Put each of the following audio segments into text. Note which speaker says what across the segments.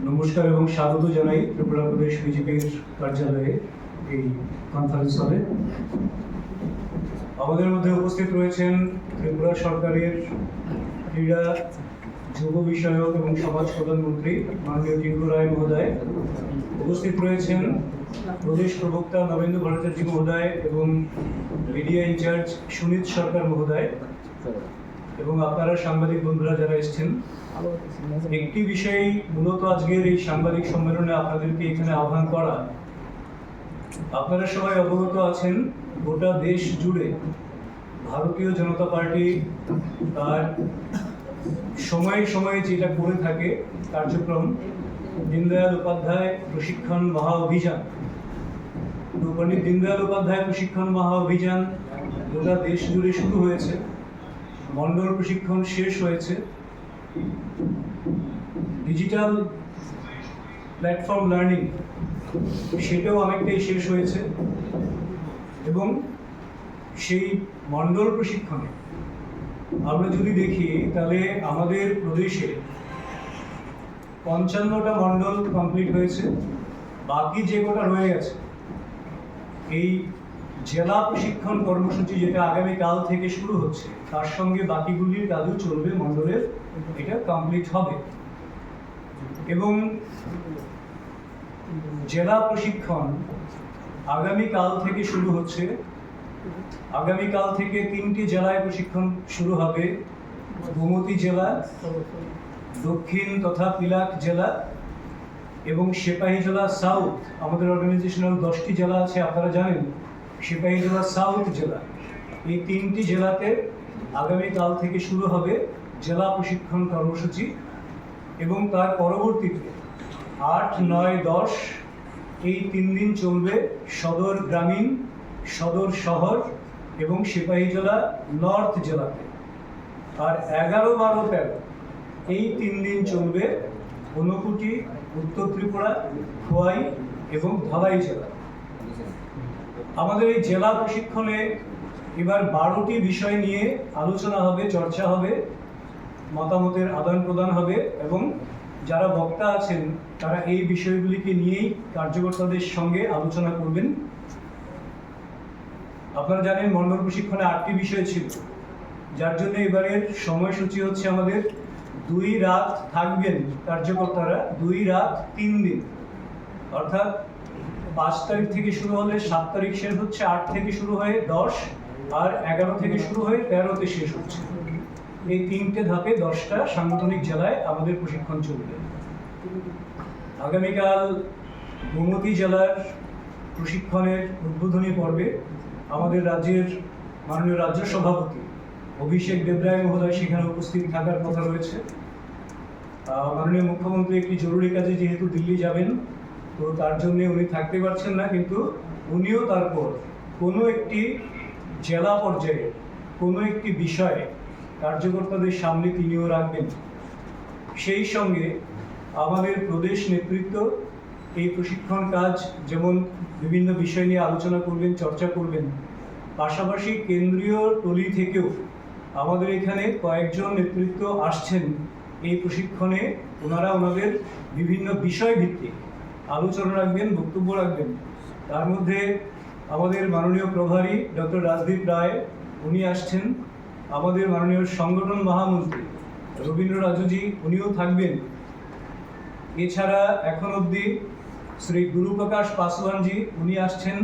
Speaker 1: নমস্কার এবং স্বাগত জানাই ত্রিপুরা প্রদেশ বিজেপির কার্যালয়ে এই কনফারেন্স হলে। আমাদের মধ্যে উপস্থিত রয়েছেন ত্রিপুরা সরকারের ক্রীড়া, যুব বিষয়ক এবং সমাজ প্রধানমন্ত্রী মাননীয় টিঙ্কু রায় মহোদয়। উপস্থিত রয়েছেন প্রদেশ প্রবক্তা নবেন্দু ভট্টাচার্য মহোদয় এবং মিডিয়া ইনচার্জ সুনীত সরকার মহোদয় এবং আপনারা সাংবাদিক বন্ধুরা যারা এসেছেন। একটি বিষয় মূলত আজকের এই সাংবাদিক সম্মেলনে আপনাদেরকে এখানে আহ্বান করা। আপনারা সবাই অবগত আছেন, গোটা দেশ জুড়ে ভারতীয় জনতা পার্টি তার সময়ে সময়ে যেটা করে থাকে কার্যক্রম, দীনদয়াল উপাধ্যায় প্রশিক্ষণ মহা অভিযান। পণ্ডিত দীনদয়াল উপাধ্যায় প্রশিক্ষণ মহা অভিযান গোটা দেশ জুড়ে শুরু হয়েছে, মন্ডল প্রশিক্ষণ শেষ হয়েছে, ডিজিটাল প্ল্যাটফর্ম লার্নিং সেটাও অনেকটাই শেষ হয়েছে এবং সেই মন্ডল প্রশিক্ষণে আমরা যদি দেখি তাহলে আমাদের প্রদেশে 55টা মন্ডল কমপ্লিট হয়েছে। বাকি যে কটা রয়ে গেছে এই জেলা প্রশিক্ষণ কর্মসূচি যেটা আগামীকাল থেকে শুরু হচ্ছে তার সঙ্গে বাকিগুলির কাজও চলবে, মন্ডলের এটা কমপ্লিট হবে। এবং জেলা প্রশিক্ষণ আগামীকাল থেকে শুরু হচ্ছে। আগামীকাল থেকে 3টি জেলায় প্রশিক্ষণ শুরু হবে, গোমতী জেলা, দক্ষিণ তথা পিলাক জেলা এবং সিপাহীজলা সাউথ। আমাদের অর্গানাইজেশনাল 10টি জেলা আছে, আপনারা জানেন। সিপাহীজলা সাউথ জেলা, এই 3টি জেলাতে আগামীকাল থেকে শুরু হবে জেলা প্রশিক্ষণ কর্মসূচি এবং তার পরবর্তীতে 8, 9, 10 এই 3 দিন চলবে সদর গ্রামীণ, সদর শহর এবং সিপাহীজলা নর্থ জেলাতে। আর 11, 12, 13 এই 3 দিন চলবে ঊনকোটি, উত্তর ত্রিপুরা, খোয়াই এবং ধালাই জেলা। আমাদের এই জেলা প্রশিক্ষণে এবার 12টি বিষয় নিয়ে আলোচনা হবে, চর্চা হবে, মতামতের আদান প্রদান হবে এবং যারা বক্তা আছেন তারা এই বিষয়গুলিকে নিয়েই কার্যকর্তাদের সঙ্গে আলোচনা করবেন। আপনারা জানেন মন্ডল প্রশিক্ষণে 8টি বিষয় ছিল, যার জন্য এবারের সময়সূচি হচ্ছে আমাদের 2 রাত থাকবেন কার্যকর্তারা, 2 রাত 3 দিন, অর্থাৎ 5 তারিখ থেকে শুরু হলে 7 তারিখ শেষ হচ্ছে, 8 থেকে শুরু হয়ে 10 আর 11 থেকে শুরু হয়ে 13তে শেষ হচ্ছে। এই 3টে ধাপে 10টা সাংগঠনিক জেলায় আমাদের প্রশিক্ষণ চলবে। আগামীকাল গোমতী জেলার প্রশিক্ষণের উদ্বোধনী পর্বে আমাদের রাজ্যের মাননীয় রাজ্য সভাপতি অভিষেক দেবরায় মহোদয় সেখানে উপস্থিত থাকার কথা রয়েছে। মাননীয় মুখ্যমন্ত্রী একটি জরুরি কাজে যেহেতু দিল্লি যাবেন, তো তার জন্য উনি থাকতে পারছেন না, কিন্তু উনিও তারপর কোনো একটি জেলা পর্যায়ে কোনো একটি বিষয়ে কার্যকর্তাদের সামনে তিনিও রাখবেন। সেই সঙ্গে আমাদের প্রদেশ নেতৃত্ব এই প্রশিক্ষণ কাজ যেমন বিভিন্ন বিষয় নিয়ে আলোচনা করবেন, চর্চা করবেন, পাশাপাশি কেন্দ্রীয় টলি থেকেও আমাদের এখানে কয়েকজন নেতৃত্ব আসছেন এই প্রশিক্ষণে। ওনারা ওনাদের বিভিন্ন বিষয় ভিত্তিক আলোচনা রাখবেন, বক্তব্য রাখবেন। তার মধ্যে আমাদের মাননীয় প্রভারী ডক্টর রাজদীপ রায় উনি আসছেন, আমাদের মাননীয় সংগঠন মহামন্ত্রী রবীন্দ্র রাজুজি উনিও থাকবেন। এছাড়া এখন অবধি শ্রী গুরুপ্রকাশ পাসওয়ানজি উনি আসছেন,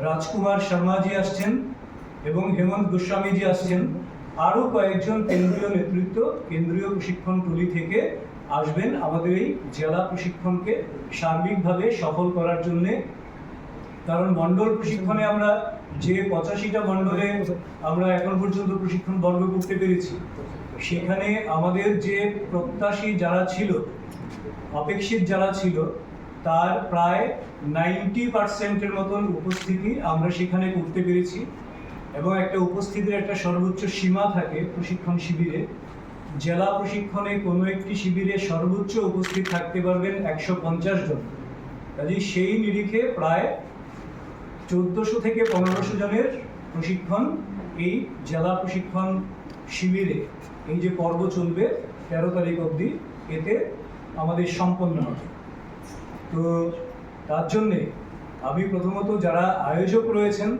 Speaker 1: রাজকুমার শর্মাজি আসছেন এবং হেমন্ত গোস্বামীজি আসছেন। আরও কয়েকজন কেন্দ্রীয় নেতৃত্ব কেন্দ্রীয় প্রশিক্ষণ টলি থেকে আসবেন আমাদের এই জেলা প্রশিক্ষণকে সার্বিকভাবে সফল করার জন্যে। কারণ মন্ডল প্রশিক্ষণে আমরা যে 85টা মন্ডলে আমরা এখন পর্যন্ত প্রশিক্ষণ বর্গ করতে পেরেছি, সেখানে আমাদের যে প্রত্যাশী যারা ছিল, অপেক্ষিত যারা ছিল, তার প্রায় 90%-এর মতন উপস্থিতি আমরা সেখানে করতে পেরেছি। এবং একটা উপস্থিতির একটা সর্বোচ্চ সীমা থাকে প্রশিক্ষণ শিবিরে। জেলা প্রশিক্ষণে কোনো একটি শিবিরে সর্বোচ্চ উপস্থিত থাকতে পারবেন 150 জন। কাজেই সেই নিরিখে প্রায় 1400 থেকে 1500 জনের প্রশিক্ষণ এই জেলা প্রশিক্ষণ শিবিরে এই যে পর্ব চলবে 13 তারিখ অবধি, এতে আমাদের সম্পন্ন হবে। তো তার জন্যে আমি প্রথমত যারা আয়োজক রয়েছেন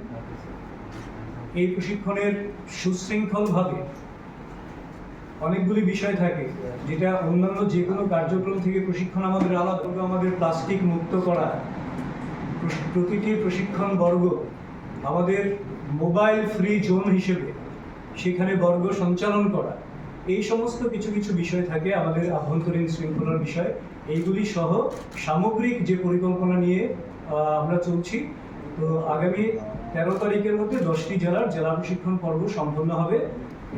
Speaker 1: এই প্রশিক্ষণের সুশৃঙ্খলভাবে অনেকগুলি বিষয় থাকে যেটা অন্যান্য যে কোনো কার্যক্রম থেকে প্রশিক্ষণ আমাদের আলাদা। আমাদের প্লাস্টিক মুক্ত করা, প্রতিটি প্রশিক্ষণ বর্গ আমাদের মোবাইল ফ্রি জোন হিসেবে সেখানে বর্গ সঞ্চালন করা, এই সমস্ত কিছু কিছু বিষয় থাকে আমাদের আভ্যন্তরীণ শৃঙ্খলার বিষয়। এইগুলি সহ সামগ্রিক যে পরিকল্পনা নিয়ে আমরা চলছি। তো আগামী 13 তারিখের মধ্যে 10টি জেলার জেলা প্রশিক্ষণ পর্ব সম্পন্ন হবে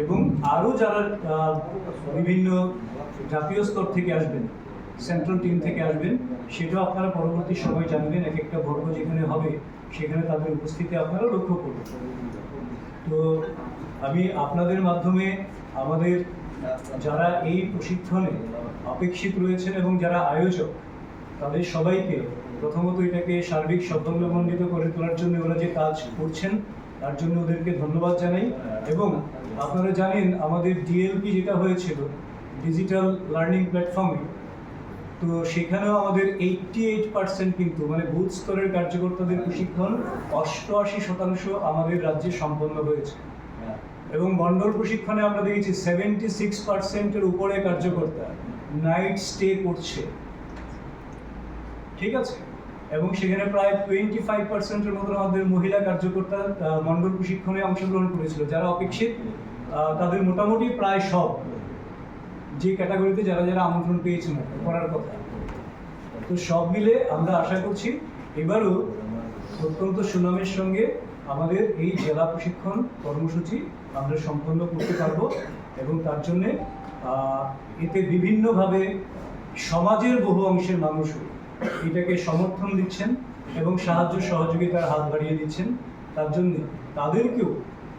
Speaker 1: এবং আরও যারা বিভিন্ন জাতীয় স্তর থেকে আসবেন, সেন্ট্রাল টিম থেকে আসবেন, সেটাও আপনারা পরবর্তী সময় জানবেন। এক একটা বর্গ যেখানে হবে সেখানে তাদের উপস্থিতি আপনারা লক্ষ্য করবেন। তো আমি আপনাদের মাধ্যমে আমাদের যারা এই প্রশিক্ষণে অপেক্ষিত রয়েছেন এবং যারা আয়োজক তাদের সবাইকে প্রথমত এটাকে সার্বিক সাফল্যমণ্ডিত করে তোলার জন্য ওরা যে কাজ করছেন তার জন্য ওদেরকে ধন্যবাদ জানাই। এবং আপনারা জানেন আমাদের ডিএলপি যেটা হয়েছিল ডিজিটাল লার্নিং প্ল্যাটফর্মে, তো সেখানেও আমাদের 88% কিন্তু মানে বুথ স্তরের কার্যকর্তাদের প্রশিক্ষণ 88% আমাদের রাজ্যে সম্পন্ন হয়েছে। এবং মন্ডল প্রশিক্ষণে আমরা দেখেছি 76%-এর উপরে কার্যকর্তা নাইট স্টে করছে, ঠিক আছে। এবং সেখানে প্রায় 25%-এর মতো আমাদের মহিলা কার্যকর্তা মন্ডল প্রশিক্ষণে অংশগ্রহণ করেছিল, যারা অপেক্ষিত তাদের মোটামুটি প্রায় সব যে ক্যাটাগরিতে যারা যারা আমন্ত্রণ পেয়েছেন করার কথা। তো সব মিলে আমরা আশা করছি এবারও অত্যন্ত সুনামের সঙ্গে আমাদের এই জেলা প্রশিক্ষণ কর্মসূচি আমরা সম্পন্ন করতে পারবো। এবং তার জন্যে এতে বিভিন্নভাবে সমাজের বহু অংশের মানুষও এটাকে সমর্থন দিচ্ছেন এবং সাহায্য সহযোগিতার হাত বাড়িয়ে দিচ্ছেন। তার জন্য তাদেরকেও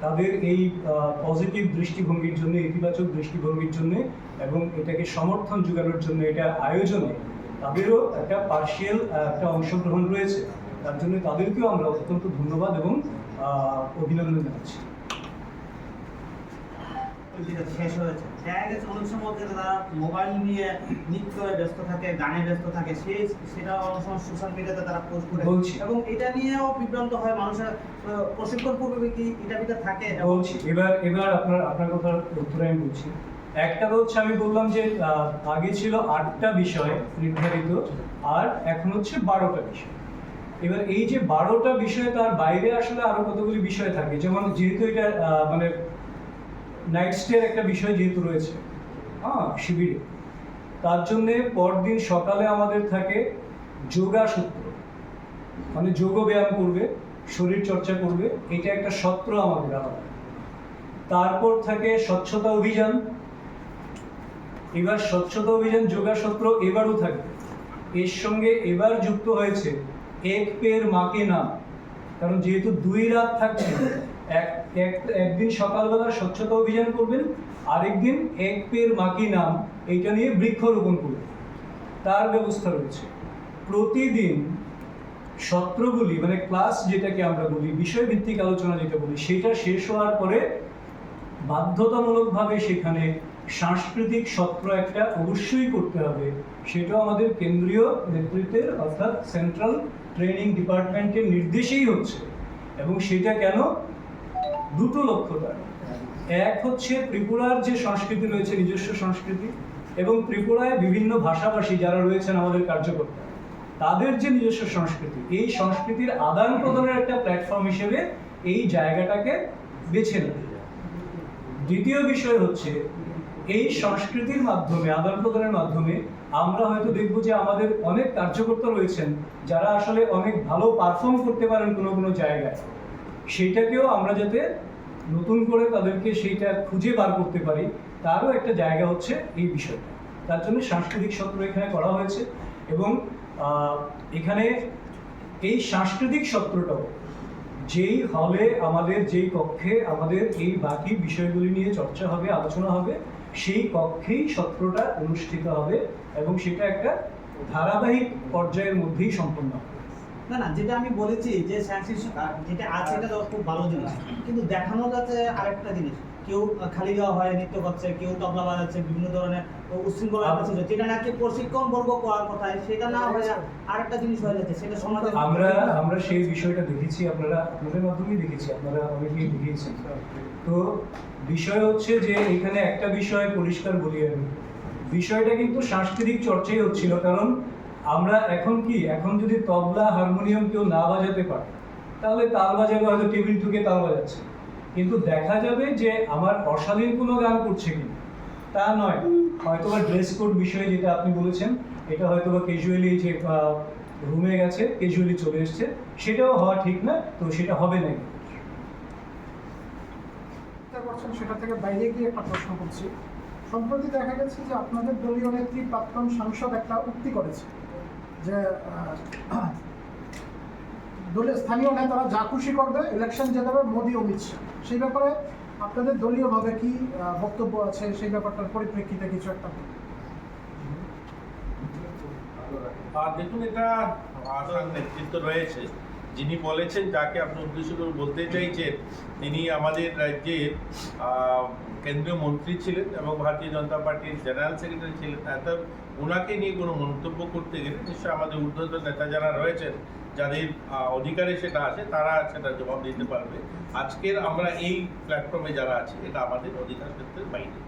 Speaker 1: তাদের এই পজিটিভ দৃষ্টিভঙ্গির জন্য, ইতিবাচক দৃষ্টিভঙ্গির জন্য এবং এটাকে সমর্থন যোগানোর জন্য এটা আয়োজনে তাদেরও একটা পার্শিয়াল একটা অংশগ্রহণ রয়েছে। তার জন্য তাদেরকেও আমরা অত্যন্ত ধন্যবাদ এবং অভিনন্দন জানাচ্ছি।
Speaker 2: শেষ হয়েছে অনেক সময় তারা মোবাইল নিয়ে নৃত্য ব্যস্ত থাকে, গানে ব্যস্ত থাকে, সেটা অনেক সময় সোশ্যাল মিডিয়াতে তারা পোস্ট করে এবং এটা নিয়েও বিভ্রান্ত হয় মানুষের। প্রশিক্ষণ পূর্বে কি এটা ভিতরে থাকে
Speaker 1: বলছি। এবার আপনার কথার উত্তরে আমি বলছি। একটা হচ্ছে আমি বললাম যে আগে ছিল 8টা বিষয় নির্ধারিত আর এখন হচ্ছে 12টা বিষয়। এবার এই যে 12টা বিষয় তার বাইরে আসলে আরো কতগুলি বিষয় থাকে, যেমন যেহেতু এটা মানে নাইট স্টের একটা বিষয় যেহেতু রয়েছে শিবিরে, তার জন্যে পরদিন সকালে আমাদের থাকে যোগা সূত্র, মানে যোগ ব্যায়াম করবে, শরীর চর্চা করবে, এটা একটা সত্র আমাদের আলাদা। তারপর থাকে স্বচ্ছতা অভিযান। এবার স্বচ্ছতা অভিযান যোগা সত্র এবারও থাকবে। এর সঙ্গে এবার যুক্ত হয়েছে এক পের মাকে নাম, কারণ যেহেতু 2 রাত থাকছে, একদিন সকালবেলা স্বচ্ছতা অভিযান করবেন, আরেকদিন এক পের মাকি নাম এইটা নিয়ে বৃক্ষরোপণ করবেন, তার ব্যবস্থা রয়েছে। প্রতিদিন সত্রগুলি মানে ক্লাস যেটাকে আমরা বলি, বিষয়ভিত্তিক আলোচনা যেটা বলি, সেটা শেষ হওয়ার পরে বাধ্যতামূলকভাবে সেখানে সাংস্কৃতিক সত্র একটা অবশ্যই করতে হবে। সেটাও আমাদের কেন্দ্রীয় নেতৃত্বের অর্থাৎ সেন্ট্রাল ট্রেনিং ডিপার্টমেন্টের নির্দেশেই হচ্ছে। এবং সেটা কেন? দুটো লক্ষ্যটা। এক হচ্ছে ত্রিপুরার যে সংস্কৃতি রয়েছে, নিজস্ব সংস্কৃতি, এবং ত্রিপুরায় বিভিন্ন ভাষাভাষী যারা রয়েছেন আমাদের কার্যকর্তা, তাদের যে নিজস্ব সংস্কৃতি, এই সংস্কৃতির আদান প্রদানের একটা প্ল্যাটফর্ম হিসেবে এই জায়গাটাকে বেছে নেবে। দ্বিতীয় বিষয় হচ্ছে এই সংস্কৃতির মাধ্যমে, আদান প্রদানের মাধ্যমে আমরা হয়তো দেখব যে আমাদের অনেক কার্যকর্তা রয়েছেন যারা আসলে অনেক ভালো পারফর্ম করতে পারেন কোনো কোনো জায়গায়, সেইটাকেও আমরা যাতে নতুন করে তাদেরকে সেইটা খুঁজে বার করতে পারি, তারও একটা জায়গা হচ্ছে এই বিষয়টা। তার জন্য সাংস্কৃতিক সত্র এখানে করা হয়েছে। এবং এখানে এই সাংস্কৃতিক সত্রটাও যেই হলে আমাদের, যেই কক্ষে আমাদের এই বাকি বিষয়গুলি নিয়ে চর্চা হবে, আলোচনা হবে, সেই কক্ষেই সত্রটা অনুষ্ঠিত হবে এবং সেটা একটা ধারাবাহিক পর্যায়ের মধ্যেই সম্পন্ন হবে।
Speaker 2: না, যেটা আমি বলেছি যে যেটা আছে এটা খুব ভালো জিনিস, কিন্তু দেখানো যাচ্ছে আরেকটা জিনিস। কেউ খালি দেওয়া হয় নৃত্য করছে, কেউ তবলা বাজাচ্ছে, বিভিন্ন ধরনের উশৃঙ্খলা আছে, যেটা নাকি প্রশিক্ষণ বর্গ করার কথা, সেটা না হয়ে আরেকটা জিনিস হয়ে যাচ্ছে, সেটা সমাজে
Speaker 1: আমরা সেই বিষয়টা দেখেছি, আপনাদের মাধ্যমেই দেখেছি, আপনারা অনেকেই দেখিয়েছেন। তো বিষয় হচ্ছে যে এখানে একটা বিষয় পরিষ্কার বলি আমি, বিষয়টা কিন্তু সাংস্কৃতিক চর্চাই হচ্ছিল। কারণ আমরা এখন যদি তবলা হারমোনিয়াম কেউ না বাজাতে পারে, তাহলে তাল বাজাবে, হয়তো টেবিল ঠুকে তাল বাজাচ্ছে, কিন্তু দেখা যাবে যে আমার অশালীন কোনো গান করছে কি তা নয়, হয়তো বা ড্রেস কোড বিষয়ে যেটা আপনি বলেছেন, এটা হয়তো বা ক্যাজুয়ালি যে রুমে গেছে, ক্যাজুয়ালি চলে এসছে, সেটাও হওয়া ঠিক না, তো সেটা হবে না।
Speaker 3: করছেন সেটা থেকে বাইরে গিয়ে একটা প্রশ্ন করছি। সম্প্রতি দেখা গেছে যে আপনাদের দলীয় নেত্রী প্রাক্তন সাংসদ একটা উক্তি করেছে যে দলের স্থানীয় নেতারা যা খুশি করবে, ইলেকশন জেতাবে মোদী অমিত শাহ। সেই ব্যাপারে আপনাদের দলীয়ভাবে কি বক্তব্য আছে, সেই ব্যাপারটার পরিপ্রেক্ষিতে কিছু একটা?
Speaker 4: দেখুন, এটা আসার নেতৃত্ব রয়েছে, যিনি বলেছেন, যাকে আপনি উদ্দেশ্য করে বলতে চাইছেন, তিনি আমাদের রাজ্যের কেন্দ্রীয় মন্ত্রী ছিলেন এবং ভারতীয় জনতা পার্টির জেনারেল সেক্রেটারি ছিলেন। ওনাকে নিয়ে কোনো মন্তব্য করতে গেলে নিশ্চয়ই আমাদের ঊর্ধ্বতন নেতা যারা রয়েছেন, যাদের অধিকারে সেটা আছে, তারা সেটা জবাব দিতে পারবে। আজকের আমরা এই প্ল্যাটফর্মে যারা আছি, এটা আমাদের অধিকার ক্ষেত্রের বাইরে।